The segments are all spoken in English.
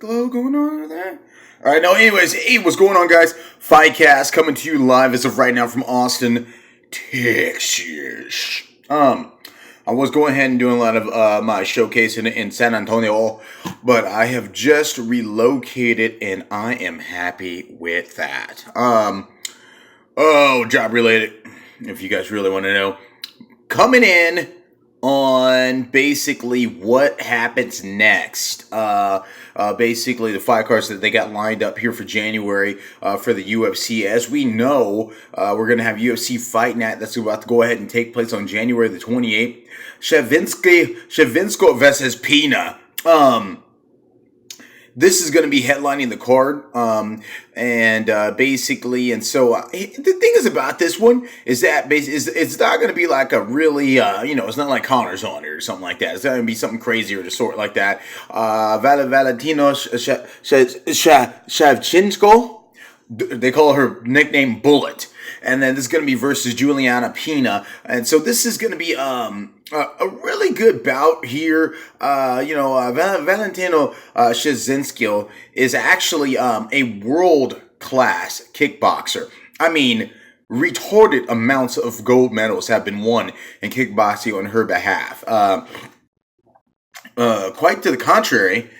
glow going on over there? All right, no, anyways, hey, what's going on, guys? Fightcast coming to you live as of right now from Austin, Texas. I was going ahead and doing a lot of my showcase in San Antonio, but I have just relocated and I am happy with that. Job related, if you guys really want to know. Coming in on basically what happens next. Basically the fight cards that they got lined up here for January for the UFC. As we know, we're going to have UFC Fight Night that's about to go ahead and take place on January the 28th. Shevchenko versus Pena. This is going to be headlining the card, the thing is about this one is that it's not going to be like a really, it's not like Connor's on it or something like that. It's going to be something crazy or the sort like that. Valentino Shevchenko, they call her nickname Bullet. And then this is going to be versus Juliana Pena. And so this is going to be a really good bout here. Valentino Shevchenko is actually a world-class kickboxer. I mean, retarded amounts of gold medals have been won in kickboxing on her behalf. Quite to the contrary,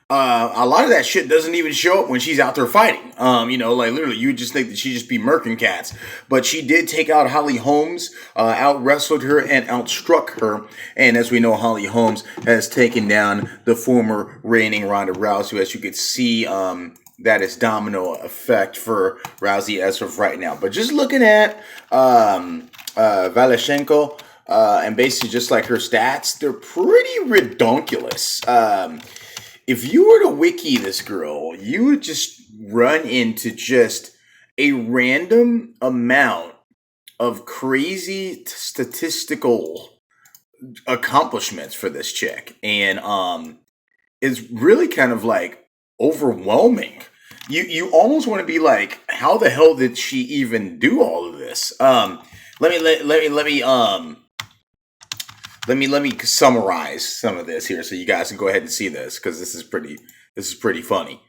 a lot of that shit doesn't even show up when she's out there fighting. Literally, you would just think that she'd just be murking cats. But she did take out Holly Holmes, out-wrestled her, and outstruck her. And as we know, Holly Holmes has taken down the former reigning Ronda Rousey. As you could see, that is domino effect for Rousey as of right now. But just looking at Valeshenko, and basically just like her stats, they're pretty redonkulous. If you were to wiki this girl, you would just run into just a random amount of crazy statistical accomplishments for this chick. And it's really kind of like overwhelming. You almost want to be like, how the hell did she even do all of this? Let me summarize some of this here so you guys can go ahead and see this, because this is pretty funny.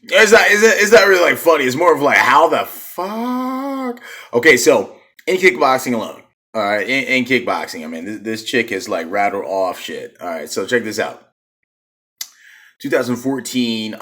It's not really like funny. It's more of like, how the fuck? Okay, so in kickboxing alone, all right, in kickboxing, I mean, this chick has like rattled off shit. All right, so check this out. 2014,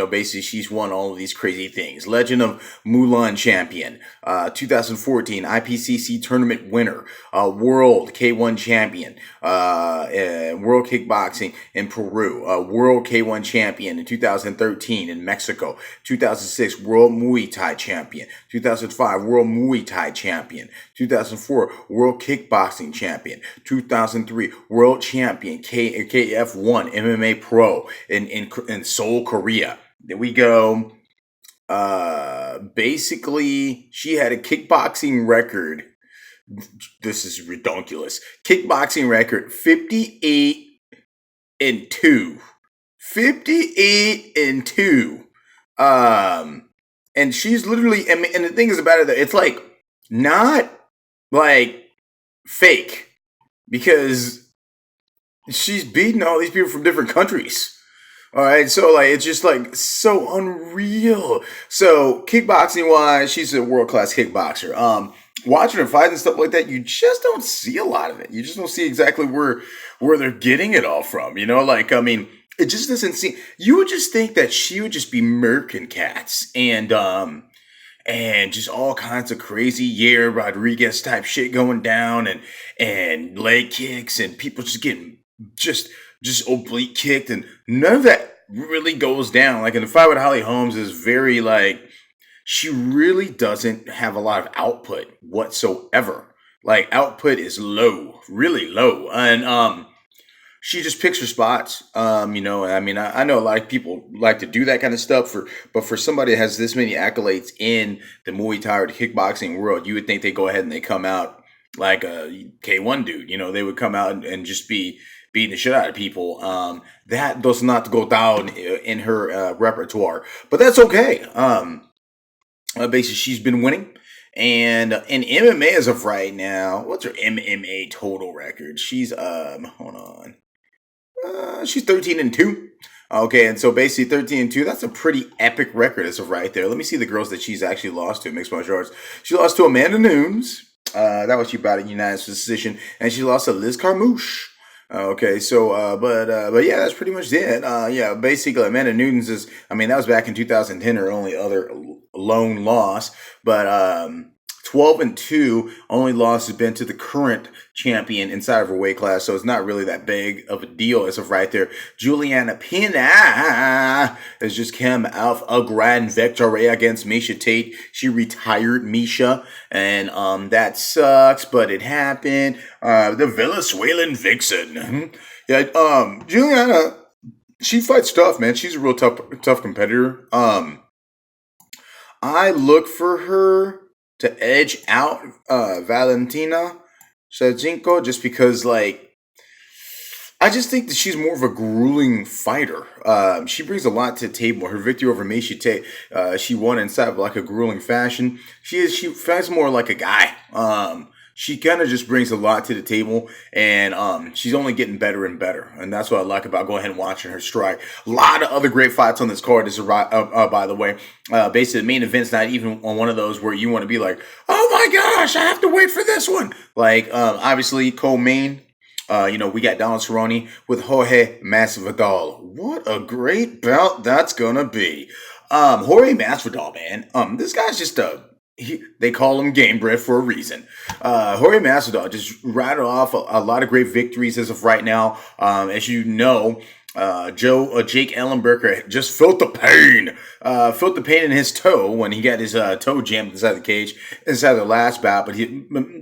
basically she's won all of these crazy things. Legend of Mulan champion. 2014, IPCC tournament winner. World K1 champion. World kickboxing in Peru. World K1 champion in 2013 in Mexico. 2006, World Muay Thai champion. 2005, World Muay Thai champion. 2004, World kickboxing champion. 2003, World champion, KF1 MMA pro in Seoul, Korea. Then we go, basically, she had a kickboxing record. This is redonkulous. Kickboxing record, 58-2. 58-2. And she's literally, and the thing is about it, that it's like, not like fake, because she's beating all these people from different countries. All right, so like it's just like so unreal. So kickboxing wise, she's a world class kickboxer. Watching her fight and stuff like that, you just don't see a lot of it. You just don't see exactly where they're getting it all from. It just doesn't seem. You would just think that she would just be murking cats and just all kinds of crazy Yair Rodriguez type shit going down, and leg kicks, and people just getting just oblique kicked, and none of that really goes down. Like in the fight with Holly Holmes is very like, she really doesn't have a lot of output whatsoever. Like output is low, really low, and she just picks her spots. I know a lot of people like to do that kind of stuff, but for somebody that has this many accolades in the Muay Thai or the kickboxing world, you would think they go ahead and they come out like a K1 dude. They would come out and just be beating the shit out of people. That does not go down in her repertoire, but that's okay. Basically, she's been winning. And in MMA as of right now, what's her MMA total record? She's hold on. She's 13-2. Okay, and so basically 13-2, that's a pretty epic record as of right there. Let me see the girls that she's actually lost to, mixed martial arts. She lost to Amanda Nunes. That was she bought a unanimous decision. And she lost to Liz Carmouche. Okay, so, but yeah, that's pretty much it. Yeah, basically, Amanda Nunes is, I mean, that was back in 2010, her only other lone loss. But, 12-2, only loss has been to the current champion inside of her weight class, so it's not really that big of a deal as of right there. Juliana Pena has just come off a grand victory against Misha Tate. She retired Misha, and that sucks, but it happened. The Venezuelan Vixen. Yeah, Juliana, she fights tough, man. She's a real tough competitor. I look for her to edge out Valentina Shevchenko just because, like, I just think that she's more of a grueling fighter. She brings a lot to the table. Her victory over Misha Tate, she won inside of like a grueling fashion. She fights more like a guy. She kind of just brings a lot to the table, and she's only getting better and better. And that's what I like about going ahead and watching her strike. A lot of other great fights on this card, by the way. Basically, the main event's not even on one of those where you want to be like, oh my gosh, I have to wait for this one. Like, obviously, co-main. We got Donald Cerrone with Jorge Masvidal. What a great bout that's gonna be. Jorge Masvidal, man. This guy's just they call him game bred for a reason. Jorge Masvidal just rattled off a lot of great victories as of right now. As you know, Jake Ellenberger just felt the pain in his toe when he got his toe jammed inside the cage inside the last bout. But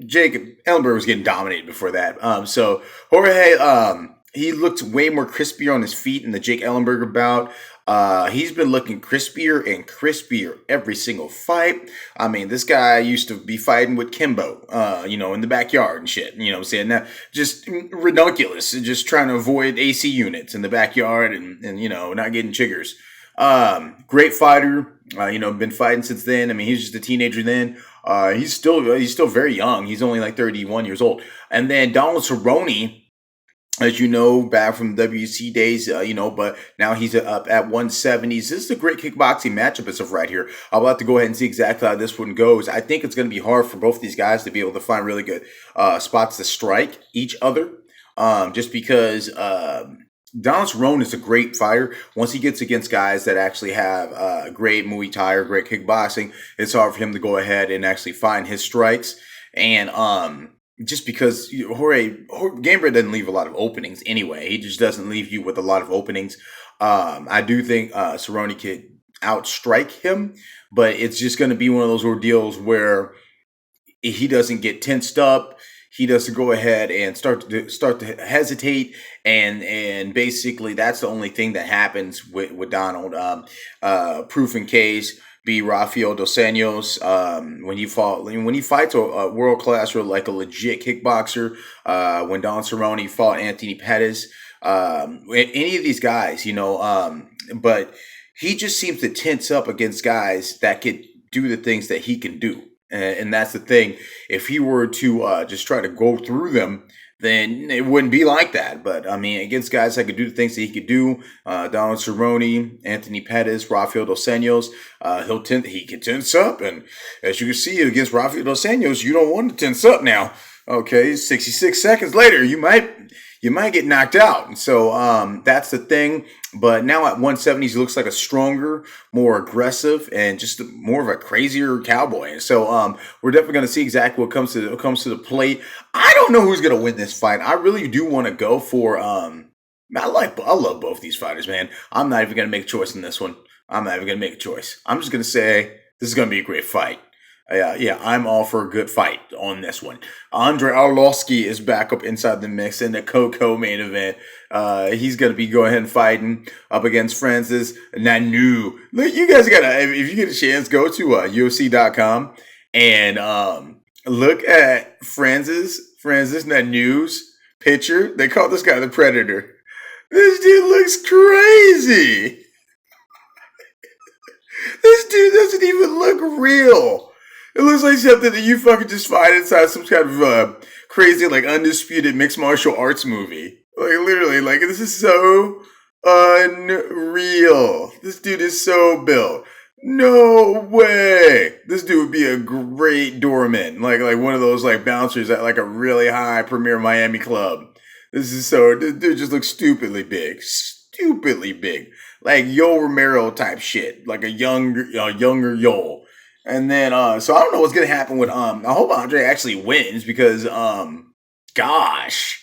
Jake Ellenberger was getting dominated before that. So Jorge, he looked way more crispier on his feet in the Jake Ellenberger bout. He's been looking crispier and crispier every single fight. I mean, this guy used to be fighting with Kimbo, in the backyard and shit. You know what I'm saying? Now, just ridiculous. Just trying to avoid AC units in the backyard and not getting chiggers. Great fighter. Been fighting since then. I mean, he's just a teenager then. He's still very young. He's only like 31 years old. And then Donald Cerrone, as you know, back from WC days, but now he's up at 170s. This is a great kickboxing matchup as of right here. I'll have to go ahead and see exactly how this one goes. I think it's going to be hard for both these guys to be able to find really good spots to strike each other, just because Donald Cerrone is a great fighter. Once he gets against guys that actually have great Muay Thai or great kickboxing, it's hard for him to go ahead and actually find his strikes. And just because Jorge Gamebred doesn't leave a lot of openings anyway. He just doesn't leave you with a lot of openings. I do think Cerrone could outstrike him, but it's just going to be one of those ordeals where he doesn't get tensed up. He doesn't go ahead and start to hesitate, and basically that's the only thing that happens with Donald. Proof in case. Be Rafael Dos Anjos when he fights a world class or like a legit kickboxer. When Don Cerrone fought Anthony Pettis, any of these guys, but he just seems to tense up against guys that could do the things that he can do, and that's the thing. If he were to just try to go through them, then it wouldn't be like that. But, I mean, against guys that could do the things that he could do, Donald Cerrone, Anthony Pettis, Rafael Dos Anjos, he can tense up. And as you can see, against Rafael Dos Anjos, you don't want to tense up now. Okay, 66 seconds later, you might get knocked out. And so that's the thing. But now at 170s, he looks like a stronger, more aggressive, and just more of a crazier cowboy. And so we're definitely going to see exactly what comes to the plate. I don't know who's going to win this fight. I really do want to go for I love both these fighters, man. I'm not even going to make a choice in this one. I'm not even going to make a choice. I'm just going to say this is going to be a great fight. I'm all for a good fight on this one. Andre Arlovsky is back up inside the mix in the co-main event. He's going to be going ahead and fighting up against Francis Ngannou. Look, you guys if you get a chance, go to UFC.com and look at Francis Ngannou's picture. They call this guy the Predator. This dude looks crazy. This dude doesn't even look real. It looks like something that you fucking just find inside some kind of crazy, like, undisputed mixed martial arts movie. Like, literally, like, this is so Unreal. This dude is so built. No way. This dude would be a great doorman, like one of those like bouncers at like a really high premier Miami club. This dude just looks stupidly big, like Yo Romero type shit, like younger Yo. And then so I don't know what's gonna happen with I hope Andre actually wins because gosh.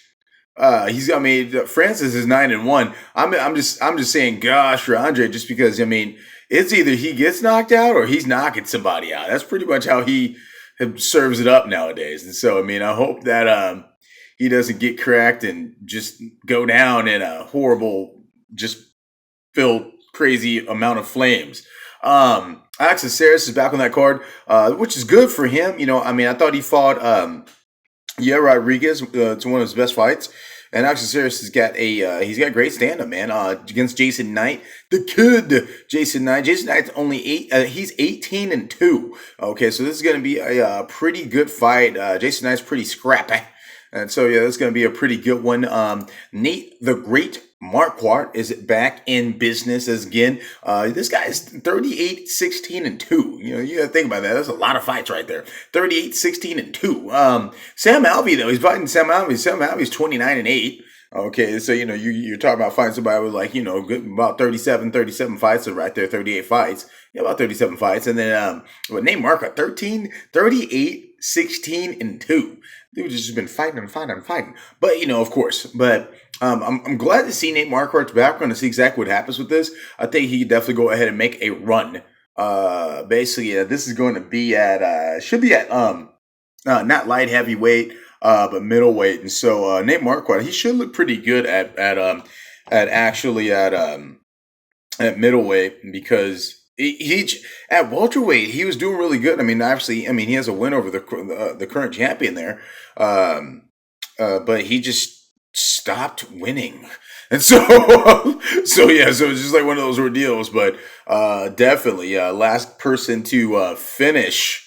I mean, Francis is 9-1. I'm just saying, gosh, for Andre, just because I mean, it's either he gets knocked out or he's knocking somebody out. That's pretty much how he serves it up nowadays. And so, I mean, I hope that he doesn't get cracked and just go down in a horrible, just filled crazy amount of flames. Alexis Sarris is back on that card, which is good for him. You know, I mean, I thought he fought Rodriguez to one of his best fights. And Alexis Sarris he's got great stand up, man. Against Jason Knight, the kid Jason Knight. Jason Knight's only he's 18-2. Okay, so this is going to be a pretty good fight. Jason Knight's pretty scrappy. And so, yeah, that's going to be a pretty good one. Nate the Great Marquardt is back in business again. This guy is 38-16-2. You know, you got to think about that. That's a lot of fights right there. 38-16-2. Sam Alvey, though, he's fighting Sam Alvey. Sam Alvey's 29-8. Okay, so, you know, you're talking about fighting somebody with, like, you know, about 37 fights, so right there, 38 fights. Yeah, about 37 fights. And then, Nate Marquardt, 38-16-2. Dude just been fighting. But, you know, of course. But I'm glad to see Nate Marquardt's back. We're going to see exactly what happens with this. I think he could definitely go ahead and make a run. Basically, this is going to be at, should be at, not light heavyweight, but middleweight. And so Nate Marquardt, he should look pretty good at middleweight because he at welterweight he was doing really good. I mean, obviously, he has a win over the current champion there, but he just stopped winning, and so so it's just like one of those ordeals. But definitely, last person to finish.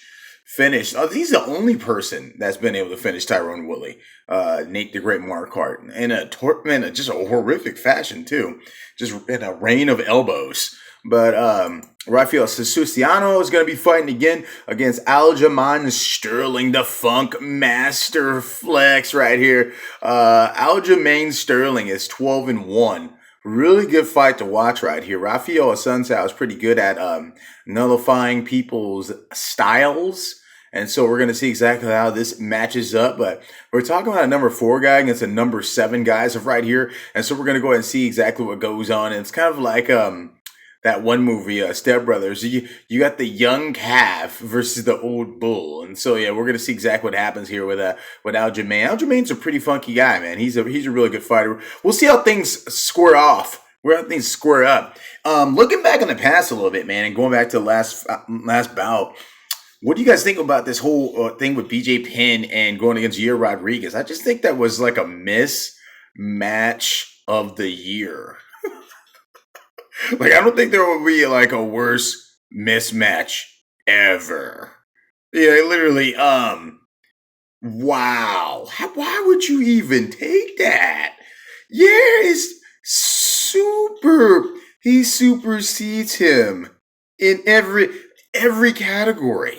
He's the only person that's been able to finish Tyrone Woodley, Nate the Great Marquardt, in just a horrific fashion too, just in a rain of elbows. But Rafael Siciliano is going to be fighting again against Aljamain Sterling, the Funk Master Flex right here. Aljamain Sterling is 12-1. Really good fight to watch right here. Rafael Assunção is pretty good at nullifying people's styles. And so we're going to see exactly how this matches up. But we're talking about a number 4 guy against a number 7 guys of right here. And so we're going to go ahead and see exactly what goes on. And it's kind of like that one movie, Step Brothers. You got the young calf versus the old bull. And so, yeah, we're going to see exactly what happens here with Aljamain. Aljamain's a pretty funky guy, man. He's a really good fighter. We'll see how things square off. Where things square up. Looking back in the past a little bit, man, and going back to the last bout, what do you guys think about this whole thing with BJ Penn and going against Yair Rodriguez? I just think that was like a mismatch of the year. Like, I don't think there will be like a worse mismatch ever. Yeah, literally, wow. Why would you even take that? Yeah, it's he supersedes him in every category.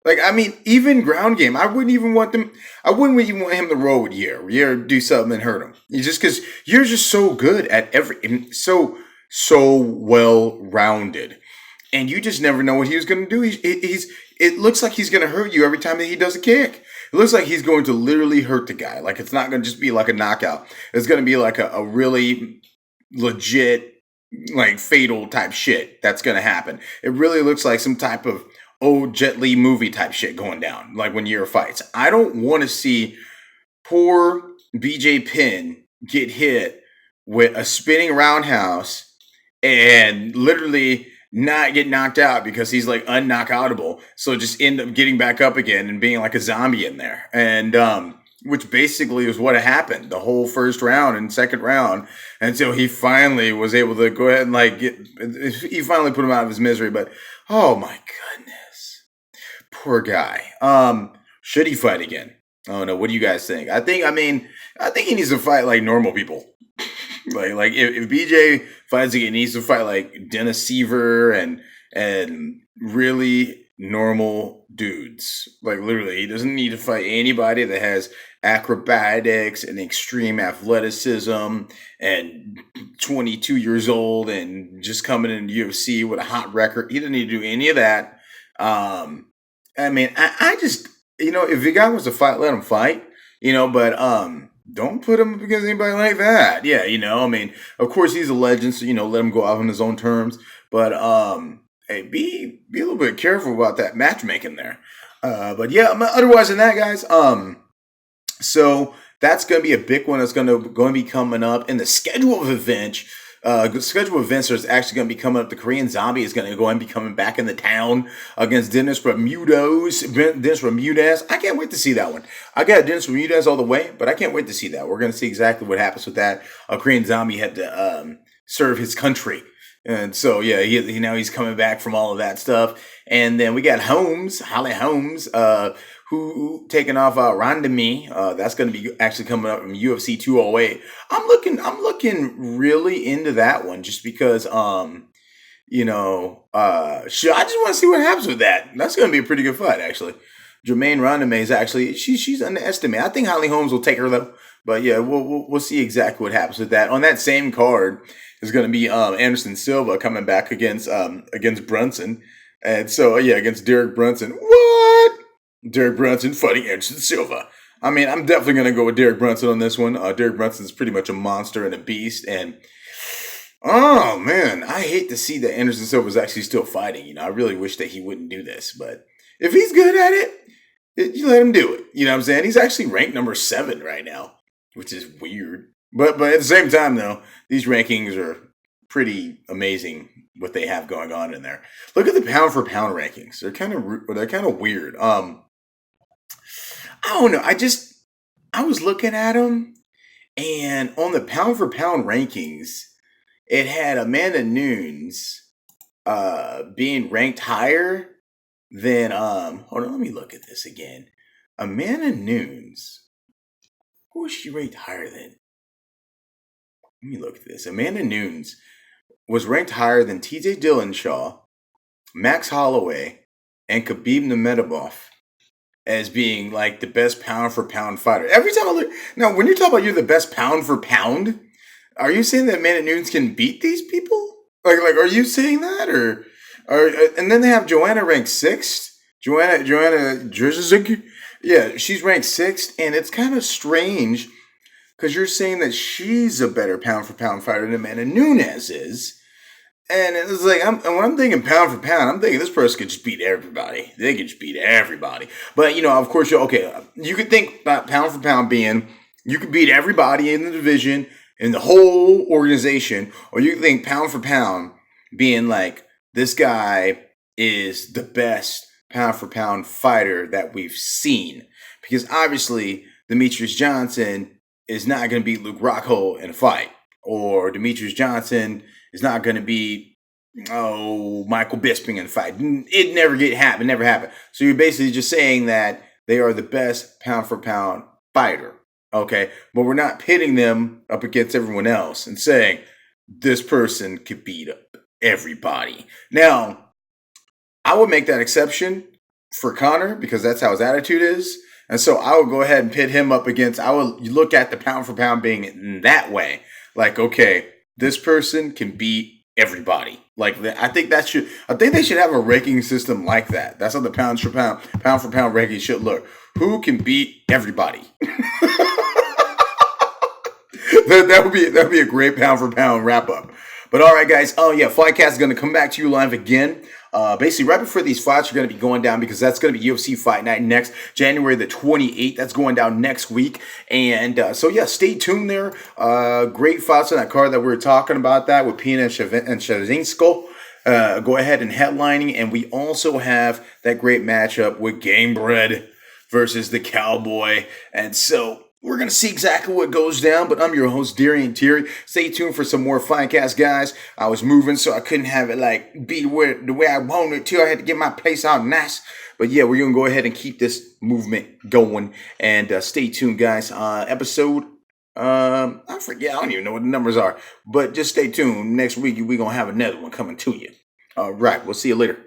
Like, I mean, even ground game, I wouldn't even want him to roll with Yair do something and hurt him. Just because you're just so good at so well rounded, and you just never know what he was going to do. It looks like he's going to hurt you every time that he does a kick. It looks like he's going to literally hurt the guy. Like, it's not going to just be like a knockout. It's going to be like a really legit, like, fatal type shit that's going to happen. It really looks like some type of old Jet Li movie type shit going down, like when Yair fights. I don't want to see poor BJ Penn get hit with a spinning roundhouse and literally not get knocked out because he's like unknockoutable. So just end up getting back up again and being like a zombie in there. And which basically is what happened the whole first round and second round until he finally was able to go ahead and he finally put him out of his misery. But oh my goodness, poor guy. Should he fight again? I don't know. What do you guys think? I think he needs to fight like normal people. Like if BJ fights again, he needs to fight like Dennis Seaver and really normal dudes. Like literally, he doesn't need to fight anybody that has acrobatics and extreme athleticism and 22 years old and just coming into UFC with a hot record. He doesn't need to do any of that. I mean, I just, if the guy wants to fight, let him fight, but don't put him up against anybody like that. Yeah, I mean, of course he's a legend, so let him go out on his own terms. But hey, be a little bit careful about that matchmaking there. But yeah, otherwise than that, guys, so that's going to be a big one that's going to be coming up in the schedule of events. The schedule of events is actually going to be coming up. The Korean Zombie is going to go and be coming back in the town against Dennis Bermudez. I can't wait to see that one. I got Dennis Bermudez all the way, but I can't wait to see that. We're going to see exactly what happens with that. A Korean Zombie had to serve his country. And so, yeah, he's coming back from all of that stuff. And then we got Holly Holmes, who taking off Randami. That's going to be actually coming up from UFC 208. I'm looking really into that one just because, I just want to see what happens with that. That's going to be a pretty good fight, actually. Jermaine Randami is actually, she's underestimated. I think Holly Holmes will take her though. But yeah, we'll see exactly what happens with that. On that same card is going to be Anderson Silva coming back against Brunson. And so, yeah, against Derek Brunson. What? Derek Brunson fighting Anderson Silva. I mean, I'm definitely going to go with Derek Brunson on this one. Derek Brunson's pretty much a monster and a beast. And, oh, man, I hate to see that Anderson Silva's actually still fighting. I really wish that he wouldn't do this. But if he's good at it, you let him do it. You know what I'm saying? He's actually ranked number 7 right now, which is weird. But at the same time, though, these rankings are pretty amazing what they have going on in there. Look at the pound for pound rankings. They're kind of weird. I don't know. I was looking at them, and on the pound for pound rankings, it had Amanda Nunes being ranked higher than hold on, let me look at this again. Amanda Nunes, who was she ranked higher than? Let me look at this. Amanda Nunes was ranked higher than TJ Dillashaw, Max Holloway, and Khabib Nurmagomedov as being like the best pound for pound fighter. Every time I look, now when you talk about you're the best pound for pound, are you saying that Amanda Nunes can beat these people? Like are you saying that or and then they have Joanna ranked 6th. Joanna Drzyzg. Yeah, she's ranked 6th, and it's kind of strange because you're saying that she's a better pound for pound fighter than Amanda Nunes is. And it's like, when I'm thinking pound for pound, I'm thinking this person could just beat everybody. They could just beat everybody. But, of course, you could think about pound for pound being, you could beat everybody in the division, in the whole organization. Or you could think pound for pound being like, this guy is the best pound for pound fighter that we've seen. Because obviously, Demetrius Johnson is not going to beat Luke Rockhold in a fight. Or Demetrius Johnson is not going to beat, Michael Bisping in a fight. It never happened. So you're basically just saying that they are the best pound for pound fighter. Okay? But we're not pitting them up against everyone else and saying this person could beat up everybody. Now, I would make that exception for Conor because that's how his attitude is. And so I would go ahead and pit him up against, I would look at the pound for pound being in that way. Like, okay, this person can beat everybody. Like, I think they should have a ranking system like that. That's how the pound for pound ranking should look. Who can beat everybody? that would be a great pound for pound wrap up. But all right, guys. Oh yeah, Fightcast is going to come back to you live again. Basically, right before these fights are going to be going down because that's going to be UFC Fight Night next, January the 28th. That's going down next week. And so, yeah, stay tuned there. Great fights on that card that we were talking about that with Pena and Shevchenko. Go ahead and headlining. And we also have that great matchup with Gamebred versus the Cowboy. And so we're going to see exactly what goes down, but I'm your host, Darian Terry. Stay tuned for some more Fightcast, guys. I was moving, so I couldn't have it be the way I wanted to. I had to get my place out nice. But yeah, we're going to go ahead and keep this movement going. And stay tuned, guys. Episode I forget. I don't even know what the numbers are. But just stay tuned. Next week we're gonna have another one coming to you. All right. We'll see you later.